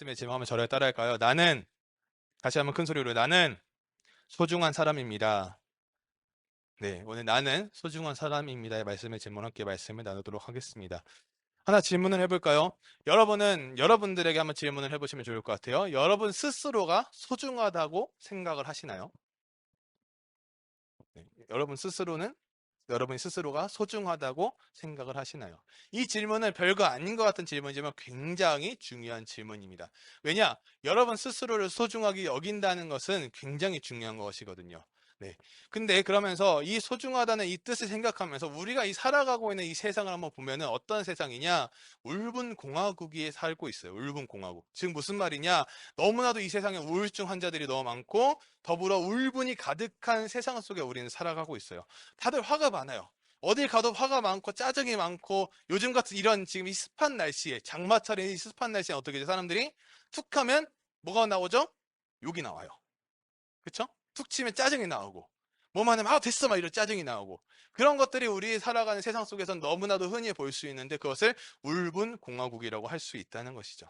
말씀의 제목 한번 저를 따라할까요? 나는, 다시 한번 큰 소리로, 나는 소중한 사람입니다. 네, 오늘 나는 소중한 사람입니다의 말씀의 제목 함께 말씀을 나누도록 하겠습니다. 하나 질문을 해볼까요? 여러분들에게 한번 질문을 해보시면 좋을 것 같아요. 여러분 스스로가 소중하다고 생각을 하시나요? 네, 여러분 스스로가 소중하다고 생각을 하시나요? 이 질문은 별거 아닌 것 같은 질문이지만 굉장히 중요한 질문입니다. 왜냐? 여러분 스스로를 소중하게 여긴다는 것은 굉장히 중요한 것이거든요. 네. 근데 그러면서 이 소중하다는 이 뜻을 생각하면서 우리가 이 살아가고 있는 이 세상을 한번 보면은 어떤 세상이냐? 울분 공화국에 살고 있어요. 울분 공화국. 즉 무슨 말이냐? 너무나도 이 세상에 우울증 환자들이 너무 많고 더불어 울분이 가득한 세상 속에 우리는 살아가고 있어요. 다들 화가 많아요. 어딜 가도 화가 많고 짜증이 많고 요즘 같은 이런 지금 이 습한 날씨에 장마철에 이 습한 날씨에 어떻게 돼? 사람들이 툭 하면 뭐가 나오죠? 욕이 나와요. 그쵸? 툭 치면 짜증이 나오고 뭐만 하면 아 됐어 막 이런 짜증이 나오고 그런 것들이 우리 살아가는 세상 속에서는 너무나도 흔히 볼 수 있는데 그것을 울분 공화국이라고 할 수 있다는 것이죠.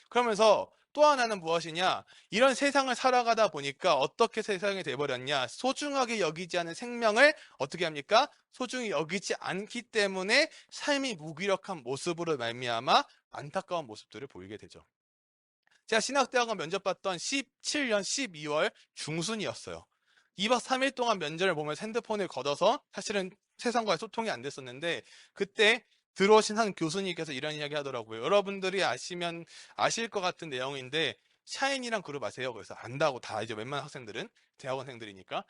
그러면서 또 하나는 무엇이냐? 이런 세상을 살아가다 보니까 어떻게 세상이 돼버렸냐? 소중하게 여기지 않은 생명을 어떻게 합니까? 소중히 여기지 않기 때문에 삶이 무기력한 모습으로 말미암아 안타까운 모습들을 보이게 되죠. 제가 신학대학원 면접 봤던 17년 12월 중순이었어요. 2박 3일 동안 면접을 보면서 핸드폰을 걷어서 사실은 세상과의 소통이 안 됐었는데 그때 들어오신 한 교수님께서 이런 이야기 하더라고요. 여러분들이 아실 것 같은 내용인데 샤이니랑 그룹 아세요? 그래서 안다고 다 이제 웬만한 학생들은 대학원생들이니까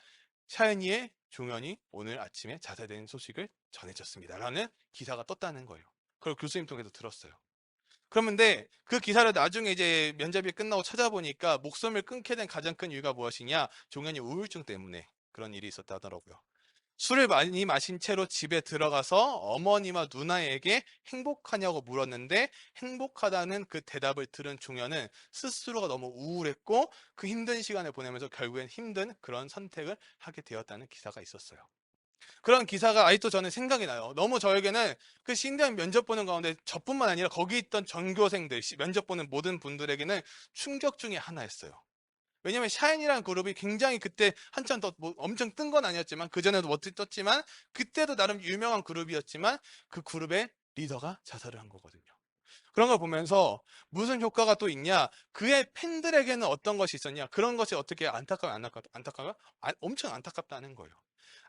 샤이니의 종현이 오늘 아침에 자살된 소식을 전해졌습니다. 라는 기사가 떴다는 거예요. 그걸 교수님 통해서 들었어요. 그런데 그 기사를 나중에 이제 면접이 끝나고 찾아보니까 목숨을 끊게 된 가장 큰 이유가 무엇이냐? 종현이 우울증 때문에 그런 일이 있었다 하더라고요. 술을 많이 마신 채로 집에 들어가서 어머니와 누나에게 행복하냐고 물었는데 행복하다는 그 대답을 들은 종현은 스스로가 너무 우울했고 그 힘든 시간을 보내면서 결국엔 힘든 그런 선택을 하게 되었다는 기사가 있었어요. 그런 기사가 아직도 저는 생각이 나요. 너무 저에게는 그 신대학 면접 보는 가운데 저뿐만 아니라 거기 있던 전교생들, 면접 보는 모든 분들에게는 충격 중에 하나였어요. 왜냐면 샤인이라는 그룹이 굉장히 그때 한참 더 뭐 엄청 뜬 건 아니었지만 그전에도 멋지 떴지만 그때도 나름 유명한 그룹이었지만 그 그룹의 리더가 자살을 한 거거든요. 그런 걸 보면서 무슨 효과가 또 있냐? 그의 팬들에게는 어떤 것이 있었냐? 그런 것이 어떻게 안타까워? 엄청 안타깝다는 거예요.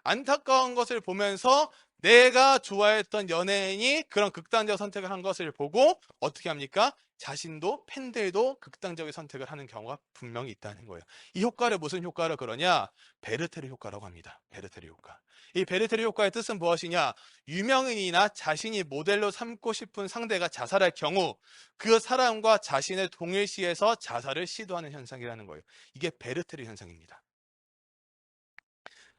안타까운 것을 보면서 내가 좋아했던 연예인이 그런 극단적 선택을 한 것을 보고 어떻게 합니까? 자신도 팬들도 극단적인 선택을 하는 경우가 분명히 있다는 거예요. 이 효과를 무슨 효과로 그러냐? 베르테르 효과라고 합니다. 베르테르 효과. 이 베르테르 효과의 뜻은 무엇이냐? 유명인이나 자신이 모델로 삼고 싶은 상대가 자살할 경우 그 사람과 자신을 동일시해서 자살을 시도하는 현상이라는 거예요. 이게 베르테르 현상입니다.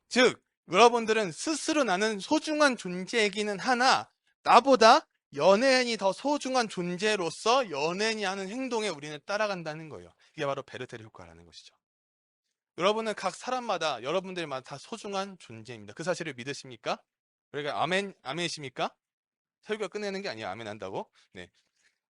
즉, 여러분들은 스스로 나는 소중한 존재이기는 하나, 나보다 연예인이 더 소중한 존재로서 연예인이 하는 행동에 우리는 따라간다는 거예요. 이게 바로 베르테르 효과라는 것이죠. 여러분은 각 사람마다, 여러분들마다 다 소중한 존재입니다. 그 사실을 믿으십니까? 그러니까 아멘이십니까? 설교가 끝내는 게 아니에요. 아멘 한다고. 네.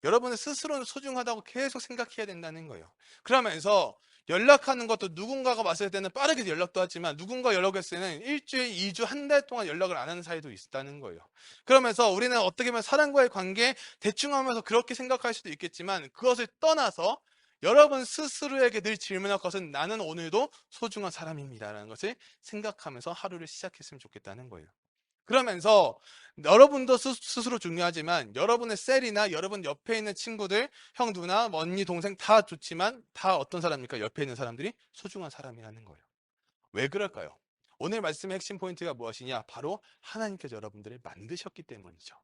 여러분은 스스로는 소중하다고 계속 생각해야 된다는 거예요. 그러면서 연락하는 것도 누군가가 왔을 때는 빠르게 연락도 하지만 누군가 연락했을 때는 일주일, 2주, 한 달 동안 연락을 안 하는 사이도 있다는 거예요. 그러면서 우리는 어떻게 보면 사람과의 관계 대충 하면서 그렇게 생각할 수도 있겠지만 그것을 떠나서 여러분 스스로에게 늘 질문할 것은 나는 오늘도 소중한 사람입니다라는 것을 생각하면서 하루를 시작했으면 좋겠다는 거예요. 그러면서 여러분도 스스로 중요하지만 여러분의 셀이나 여러분 옆에 있는 친구들, 형, 누나, 언니, 동생 다 좋지만 다 어떤 사람입니까? 옆에 있는 사람들이 소중한 사람이라는 거예요. 왜 그럴까요? 오늘 말씀의 핵심 포인트가 무엇이냐? 바로 하나님께서 여러분들을 만드셨기 때문이죠.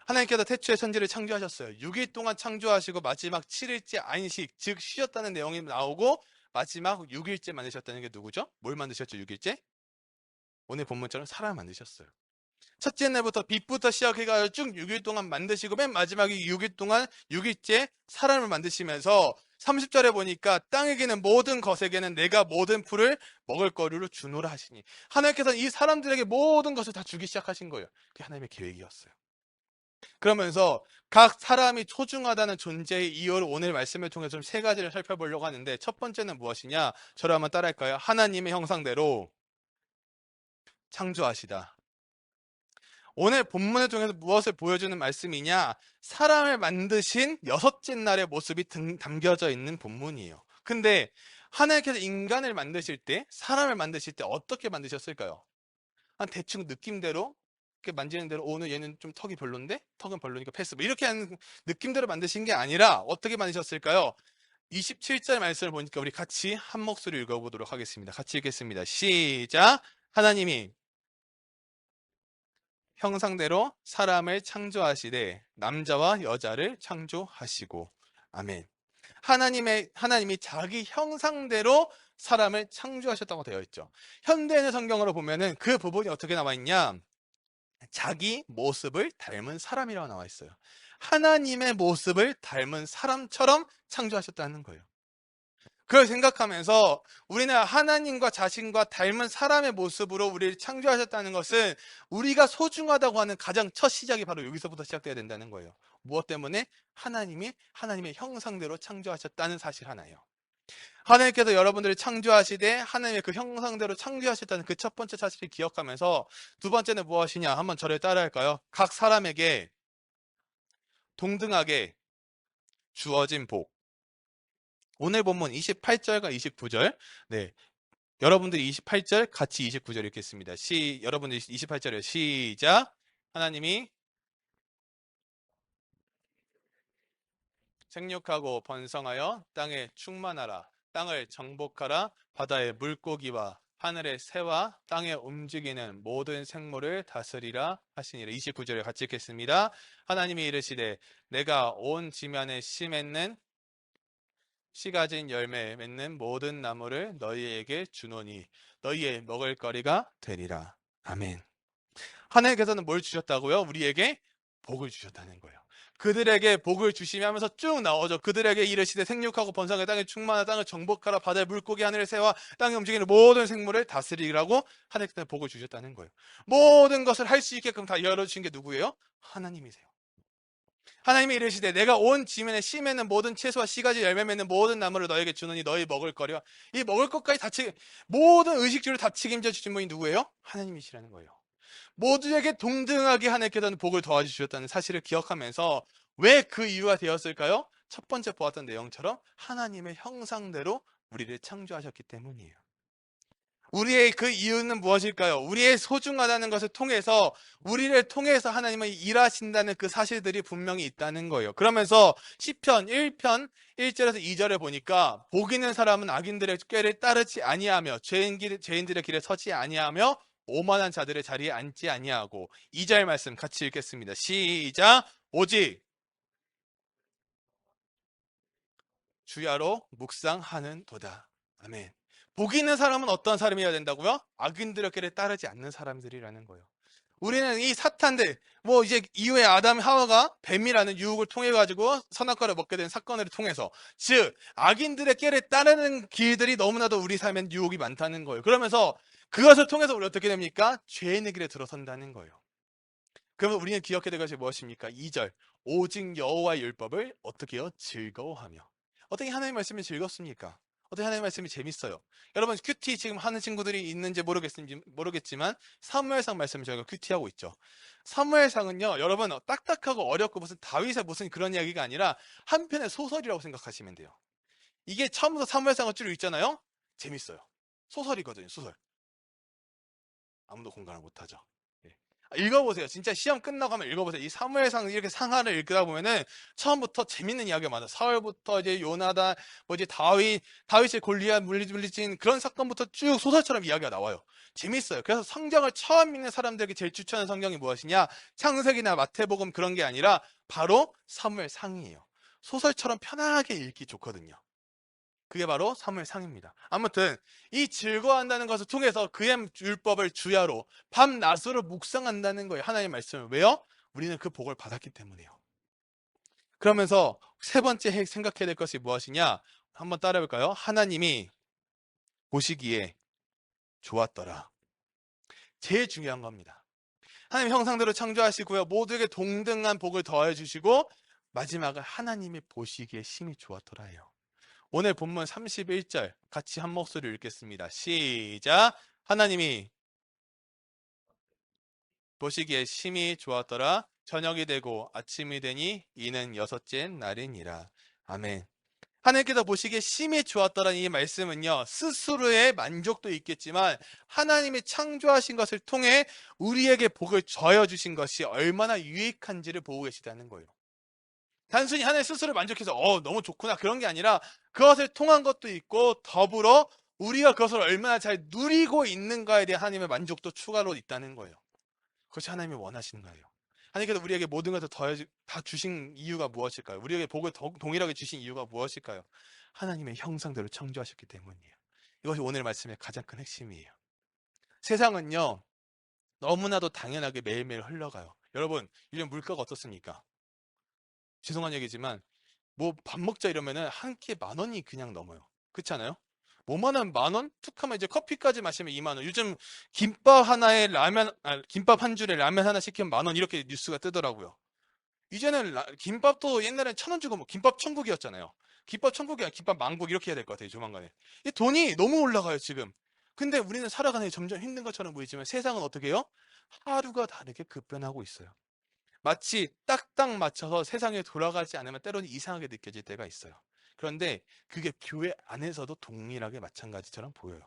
하나님께서 태초에 천지를 창조하셨어요. 6일 동안 창조하시고 마지막 7일째 안식, 즉 쉬었다는 내용이 나오고 마지막 6일째 만드셨다는 게 누구죠? 뭘 만드셨죠? 6일째? 오늘 본문처럼 사람을 만드셨어요. 첫째 날부터 빛부터 시작해가지고 쭉 6일 동안 만드시고 맨 마지막에 6일 동안 6일째 사람을 만드시면서 30절에 보니까 땅에게는 모든 것에게는 내가 모든 풀을 먹을 거리로 주노라 하시니 하나님께서는 이 사람들에게 모든 것을 다 주기 시작하신 거예요. 그게 하나님의 계획이었어요. 그러면서 각 사람이 소중하다는 존재의 이유를 오늘 말씀을 통해서 좀 세 가지를 살펴보려고 하는데, 첫 번째는 무엇이냐? 저를 한번 따라할까요? 하나님의 형상대로 창조하시다. 오늘 본문을 통해서 무엇을 보여주는 말씀이냐? 사람을 만드신 여섯째 날의 모습이 담겨져 있는 본문이에요. 근데 하나님께서 인간을 만드실 때, 사람을 만드실 때 어떻게 만드셨을까요? 한 대충 느낌대로 이렇게 만지는 대로 오늘 얘는 좀 턱이 별론데 턱은 별로니까 패스, 뭐 이렇게 하는 느낌대로 만드신 게 아니라 어떻게 만드셨을까요? 27절 말씀을 보니까 우리 같이 한 목소리 읽어보도록 하겠습니다. 같이 읽겠습니다. 시작. 하나님이 형상대로 사람을 창조하시되 남자와 여자를 창조하시고. 아멘. 하나님이 자기 형상대로 사람을 창조하셨다고 되어 있죠. 현대인의 성경으로 보면은 그 부분이 어떻게 나와 있냐? 자기 모습을 닮은 사람이라고 나와 있어요. 하나님의 모습을 닮은 사람처럼 창조하셨다는 거예요. 그걸 생각하면서 우리는 하나님과 자신과 닮은 사람의 모습으로 우리를 창조하셨다는 것은 우리가 소중하다고 하는 가장 첫 시작이 바로 여기서부터 시작돼야 된다는 거예요. 무엇 때문에? 하나님의 형상대로 창조하셨다는 사실 하나예요. 하나님께서 여러분들을 창조하시되 하나님의 그 형상대로 창조하셨다는 그 첫 번째 사실을 기억하면서, 두 번째는 무엇이냐? 한번 저를 따라할까요? 각 사람에게 동등하게 주어진 복. 오늘 본문 28절과 29절. 네. 여러분들이 28절 같이 29절 읽겠습니다. 여러분들 28절에 시작. 하나님이 생육하고 번성하여 땅에 충만하라. 땅을 정복하라. 바다의 물고기와 하늘의 새와 땅에 움직이는 모든 생물을 다스리라 하시니라. 29절에 같이 읽겠습니다. 하나님이 이르시되 내가 온 지면에 심했는 씨 가진 열매 맺는 모든 나무를 너희에게 주노니 너희의 먹을거리가 되리라. 아멘. 하나님께서는 뭘 주셨다고요? 우리에게 복을 주셨다는 거예요. 그들에게 복을 주시며 하면서 쭉 나오죠. 그들에게 이르시되 생육하고 번성하여 땅에 충만한 땅을 정복하라. 바다의 물고기 하늘의 새와 땅에 움직이는 모든 생물을 다스리라고 하나님께서 복을 주셨다는 거예요. 모든 것을 할 수 있게끔 다 열어주신 게 누구예요? 하나님이세요. 하나님이 이르시되 내가 온 지면에 씨 맺는 모든 채소와 씨가지 열매 맺는 모든 나무를 너에게 주느니 너희 먹을 거리와 이 먹을 것까지 모든 의식주를 다 책임져 주신 분이 누구예요? 하나님이시라는 거예요. 모두에게 동등하게 하나님께서는 복을 도와주셨다는 사실을 기억하면서 왜 그 이유가 되었을까요? 첫 번째 보았던 내용처럼 하나님의 형상대로 우리를 창조하셨기 때문이에요. 우리의 그 이유는 무엇일까요? 우리의 소중하다는 것을 통해서, 우리를 통해서 하나님은 일하신다는 그 사실들이 분명히 있다는 거예요. 그러면서 시편 1편 1절에서 2절에 보니까 복 있는 사람은 악인들의 꾀를 따르지 아니하며 죄인들의 길에 서지 아니하며 오만한 자들의 자리에 앉지 아니하고. 2절 말씀 같이 읽겠습니다. 시작. 오직 주야로 묵상하는 도다. 아멘. 복 있는 사람은 어떤 사람이어야 된다고요? 악인들의 길에 따르지 않는 사람들이라는 거예요. 우리는 이 사탄들, 뭐 이제 이후에 아담 하와가 뱀이라는 유혹을 통해 가지고 선악과를 먹게 된 사건을 통해서, 즉 악인들의 길에 따르는 길들이 너무나도 우리 삶엔 유혹이 많다는 거예요. 그러면서 그것을 통해서 우리 어떻게 됩니까? 죄인의 길에 들어선다는 거예요. 그러면 우리는 기억해야 될 것이 무엇입니까? 2절. 오직 여호와의 율법을 어떻게 해요? 즐거워하며. 어떻게 하나님의 말씀이 즐겁습니까? 어떻게 하나님의 말씀이 재밌어요? 여러분 큐티 지금 하는 친구들이 있는지 모르겠지만 사무엘상 말씀을 저희가 큐티하고 있죠. 사무엘상은요, 여러분 딱딱하고 어렵고 무슨 다윗의 무슨 그런 이야기가 아니라 한편의 소설이라고 생각하시면 돼요. 이게 처음부터 사무엘상을 쭉 읽잖아요. 재밌어요. 소설이거든요. 소설. 아무도 공감을 못하죠. 예. 읽어보세요. 진짜 시험 끝나고 하면 읽어보세요. 이 사무엘상 이렇게 상하를 읽다 보면은 처음부터 재밌는 이야기가 많아. 사울부터 이제 요나단, 뭐 이제 다윗의 골리앗 물리친 그런 사건부터 쭉 소설처럼 이야기가 나와요. 재밌어요. 그래서 성경을 처음 읽는 사람들에게 제일 추천하는 성경이 무엇이냐? 창세기나 마태복음 그런 게 아니라 바로 사무엘상이에요. 소설처럼 편하게 읽기 좋거든요. 그게 바로 사무엘상입니다. 아무튼 이 즐거워한다는 것을 통해서 그의 율법을 주야로 밤낮으로 묵상한다는 거예요. 하나님의 말씀을. 왜요? 우리는 그 복을 받았기 때문이에요. 그러면서 세 번째 생각해야 될 것이 무엇이냐? 한번 따라해볼까요? 하나님이 보시기에 좋았더라. 제일 중요한 겁니다. 하나님 형상대로 창조하시고요. 모두에게 동등한 복을 더해 주시고 마지막은 하나님이 보시기에 심히 좋았더라예요. 오늘 본문 31절 같이 한 목소리로 읽겠습니다. 시작. 하나님이 보시기에 심히 좋았더라. 저녁이 되고 아침이 되니 이는 여섯째 날이니라. 아멘. 하나님께서 보시기에 심히 좋았더라는 이 말씀은요, 스스로의 만족도 있겠지만 하나님이 창조하신 것을 통해 우리에게 복을 저여 주신 것이 얼마나 유익한지를 보고 계시다는 거예요. 단순히 하나님 스스로 만족해서 너무 좋구나 그런 게 아니라 그것을 통한 것도 있고 더불어 우리가 그것을 얼마나 잘 누리고 있는가에 대한 하나님의 만족도 추가로 있다는 거예요. 그것이 하나님이 원하시는 거예요. 하나님께서 우리에게 모든 것을 다 주신 이유가 무엇일까요? 우리에게 복을 동일하게 주신 이유가 무엇일까요? 하나님의 형상대로 창조하셨기 때문이에요. 이것이 오늘 말씀의 가장 큰 핵심이에요. 세상은요, 너무나도 당연하게 매일매일 흘러가요. 여러분, 요즘 물가가 어떻습니까? 죄송한 얘기지만 뭐 밥 먹자 이러면은 한 끼에 10,000원이 그냥 넘어요. 그렇지 않아요? 뭐만 하면 10,000원? 툭 하면 이제 커피까지 마시면 20,000원. 요즘 김밥 한 줄에 라면 하나 시키면 10,000원 이렇게 뉴스가 뜨더라고요. 이제는 김밥도 옛날엔 1,000원 주고 뭐 김밥 천국이었잖아요. 김밥 천국이 아니라 김밥 망국 이렇게 해야 될 것 같아요. 조만간에. 이 돈이 너무 올라가요, 지금. 근데 우리는 살아가는 게 점점 힘든 것처럼 보이지만 세상은 어떻게 해요? 하루가 다르게 급변하고 있어요. 마치 딱딱 맞춰서 세상에 돌아가지 않으면 때로는 이상하게 느껴질 때가 있어요. 그런데 그게 교회 안에서도 동일하게 마찬가지처럼 보여요.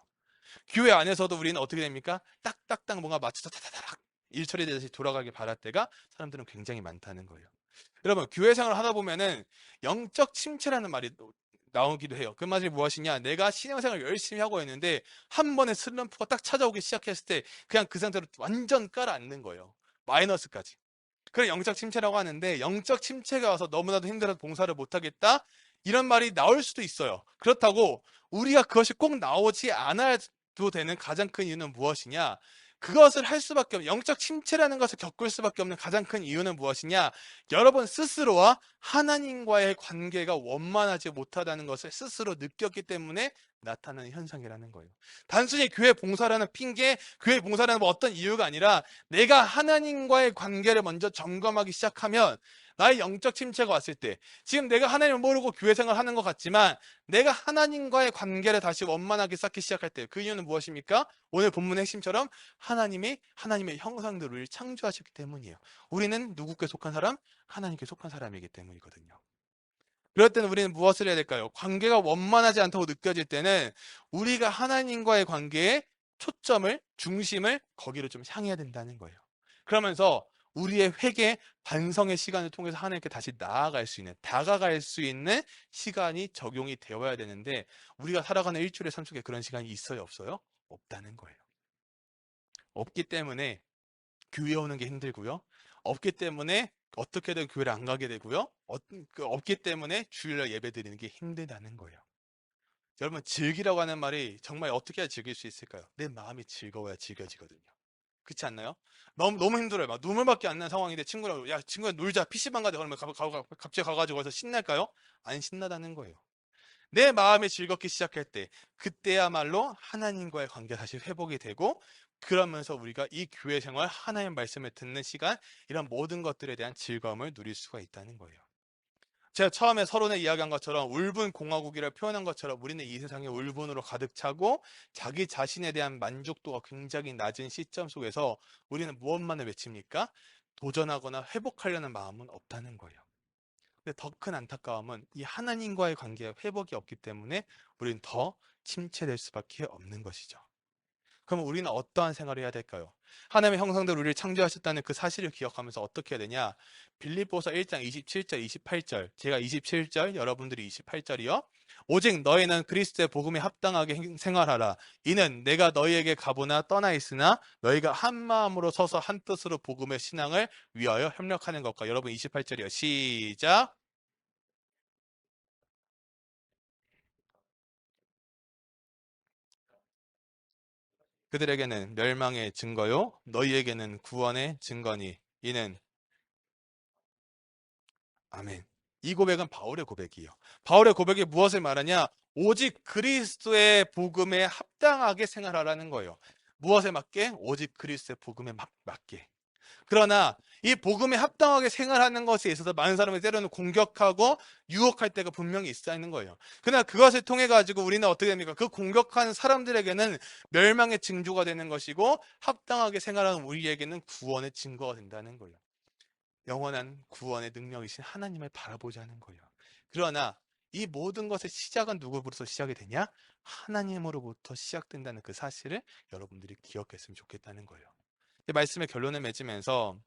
교회 안에서도 우리는 어떻게 됩니까? 딱딱딱 뭔가 맞춰서 타다닥 일 처리되듯이 돌아가길 바랄 때가 사람들은 굉장히 많다는 거예요. 여러분, 교회 생활을 하다 보면은 영적 침체라는 말이 나오기도 해요. 그 말이 무엇이냐? 내가 신앙생활 열심히 하고 있는데 한 번에 슬럼프가 딱 찾아오기 시작했을 때 그냥 그 상태로 완전 깔아앉는 거예요. 마이너스까지. 그걸 영적 침체라고 하는데 영적 침체가 와서 너무나도 힘들어서 봉사를 못하겠다? 이런 말이 나올 수도 있어요. 그렇다고 우리가 그것이 꼭 나오지 않아도 되는 가장 큰 이유는 무엇이냐? 그것을 할 수밖에 없는 영적 침체라는 것을 겪을 수밖에 없는 가장 큰 이유는 무엇이냐? 여러분 스스로와 하나님과의 관계가 원만하지 못하다는 것을 스스로 느꼈기 때문에 나타나는 현상이라는 거예요. 단순히 교회 봉사라는 핑계, 교회 봉사라는 뭐 어떤 이유가 아니라 내가 하나님과의 관계를 먼저 점검하기 시작하면 나의 영적 침체가 왔을 때 지금 내가 하나님을 모르고 교회 생활을 하는 것 같지만 내가 하나님과의 관계를 다시 원만하게 쌓기 시작할 때 그 이유는 무엇입니까? 오늘 본문의 핵심처럼 하나님의 형상대로 우리를 창조하셨기 때문이에요. 우리는 누구께 속한 사람? 하나님께 속한 사람이기 때문이거든요. 그럴 때는 우리는 무엇을 해야 될까요? 관계가 원만하지 않다고 느껴질 때는 우리가 하나님과의 관계에 초점을, 중심을 거기로 좀 향해야 된다는 거예요. 그러면서 우리의 회개, 반성의 시간을 통해서 하나님께 다시 나아갈 수 있는, 다가갈 수 있는 시간이 적용이 되어야 되는데 우리가 살아가는 일주일의 삶 속에 그런 시간이 있어요, 없어요? 없다는 거예요. 없기 때문에 교회 오는 게 힘들고요. 없기 때문에 어떻게든 교회를 안 가게 되고요. 없기 때문에 주일날 예배 드리는 게 힘들다는 거예요. 여러분, 즐기라고 하는 말이 정말 어떻게 해야 즐길 수 있을까요? 내 마음이 즐거워야 즐겨지거든요. 그렇지 않나요? 너무 힘들어요. 막 눈물밖에 안 나는 상황인데 친구랑 야 친구야 놀자 PC방 가자 그러면 갑자기 가가지고 가서 신날까요? 안 신나다는 거예요. 내 마음이 즐겁기 시작할 때 그때야말로 하나님과의 관계가 다시 회복이 되고 그러면서 우리가 이 교회 생활 하나님의 말씀을 듣는 시간 이런 모든 것들에 대한 즐거움을 누릴 수가 있다는 거예요. 제가 처음에 서론에 이야기한 것처럼 울분 공화국이라 표현한 것처럼 우리는 이 세상에 울분으로 가득 차고 자기 자신에 대한 만족도가 굉장히 낮은 시점 속에서 우리는 무엇만을 외칩니까? 도전하거나 회복하려는 마음은 없다는 거예요. 근데 더 큰 안타까움은 이 하나님과의 관계가 회복이 없기 때문에 우리는 더 침체될 수밖에 없는 것이죠. 그럼 우리는 어떠한 생활을 해야 될까요? 하나님의 형상대로 우리를 창조하셨다는 그 사실을 기억하면서 어떻게 해야 되냐? 빌립보서 1장 27절, 28절. 제가 27절, 여러분들이 28절이요. 오직 너희는 그리스도의 복음에 합당하게 생활하라. 이는 내가 너희에게 가보나 떠나 있으나 너희가 한 마음으로 서서 한 뜻으로 복음의 신앙을 위하여 협력하는 것과 여러분 28절이요. 시작. 그들에게는 멸망의 증거요 너희에게는 구원의 증거니 이는 아멘. 이 고백은 바울의 고백이에요. 바울의 고백이 무엇을 말하냐? 오직 그리스도의 복음에 합당하게 생활하라는 거예요. 무엇에 맞게? 오직 그리스도의 복음에 맞게. 그러나 이 복음에 합당하게 생활하는 것에 있어서 많은 사람을 때로는 공격하고 유혹할 때가 분명히 있어 있는 거예요. 그러나 그것을 통해 가지고 우리는 어떻게 됩니까? 그 공격하는 사람들에게는 멸망의 징조가 되는 것이고 합당하게 생활하는 우리에게는 구원의 증거가 된다는 거예요. 영원한 구원의 능력이신 하나님을 바라보자는 거예요. 그러나 이 모든 것의 시작은 누구로부터 시작이 되냐? 하나님으로부터 시작된다는 그 사실을 여러분들이 기억했으면 좋겠다는 거예요. 이 말씀의 결론을 맺으면서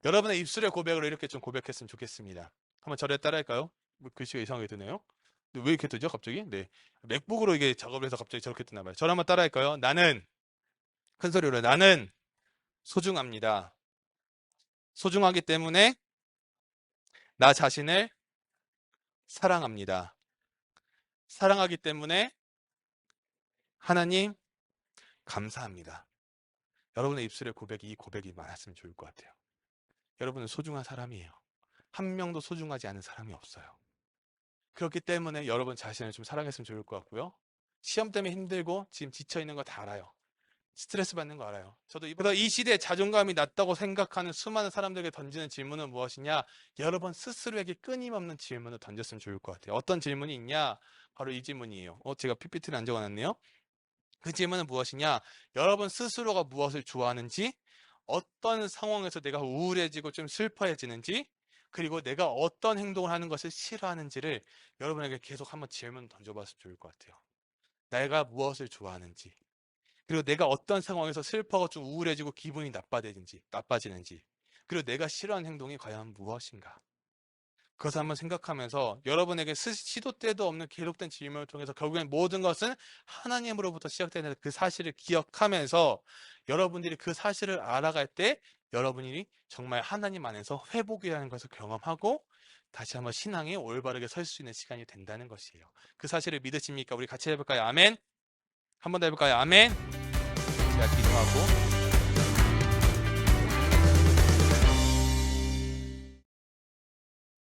여러분의 입술의 고백을 이렇게 좀 고백했으면 좋겠습니다. 한번 저를 따라할까요? 뭐 글씨가 이상하게 드네요. 근데 왜 이렇게 뜨죠, 갑자기? 네. 맥북으로 이게 작업을 해서 갑자기 저렇게 뜨나 봐요. 저를 한번 따라할까요? 나는, 큰 소리로, 나는 소중합니다. 소중하기 때문에 나 자신을 사랑합니다. 사랑하기 때문에 하나님 감사합니다. 여러분의 입술의 고백이 이 고백이 많았으면 좋을 것 같아요. 여러분은 소중한 사람이에요. 한 명도 소중하지 않은 사람이 없어요. 그렇기 때문에 여러분 자신을 좀 사랑했으면 좋을 것 같고요. 시험 때문에 힘들고 지금 지쳐있는 거 다 알아요. 스트레스 받는 거 알아요. 저도 이 시대에 자존감이 낮다고 생각하는 수많은 사람들에게 던지는 질문은 무엇이냐? 여러분 스스로에게 끊임없는 질문을 던졌으면 좋을 것 같아요. 어떤 질문이 있냐? 바로 이 질문이에요. 제가 PPT를 안 적어놨네요. 그 질문은 무엇이냐? 여러분 스스로가 무엇을 좋아하는지, 어떤 상황에서 내가 우울해지고 좀 슬퍼해지는지, 그리고 내가 어떤 행동을 하는 것을 싫어하는지를 여러분에게 계속 한번 질문 던져봤으면 좋을 것 같아요. 내가 무엇을 좋아하는지, 그리고 내가 어떤 상황에서 슬퍼가 좀 우울해지고 기분이 나빠지는지, 그리고 내가 싫어하는 행동이 과연 무엇인가? 그것을 한번 생각하면서 여러분에게 시도 때도 없는 계속된 질문을 통해서 결국엔 모든 것은 하나님으로부터 시작되는 그 사실을 기억하면서 여러분들이 그 사실을 알아갈 때 여러분이 정말 하나님 안에서 회복이라는 것을 경험하고 다시 한번 신앙에 올바르게 설 수 있는 시간이 된다는 것이에요. 그 사실을 믿으십니까? 우리 같이 해볼까요? 아멘. 한 번 더 해볼까요? 아멘. 제가 기도하고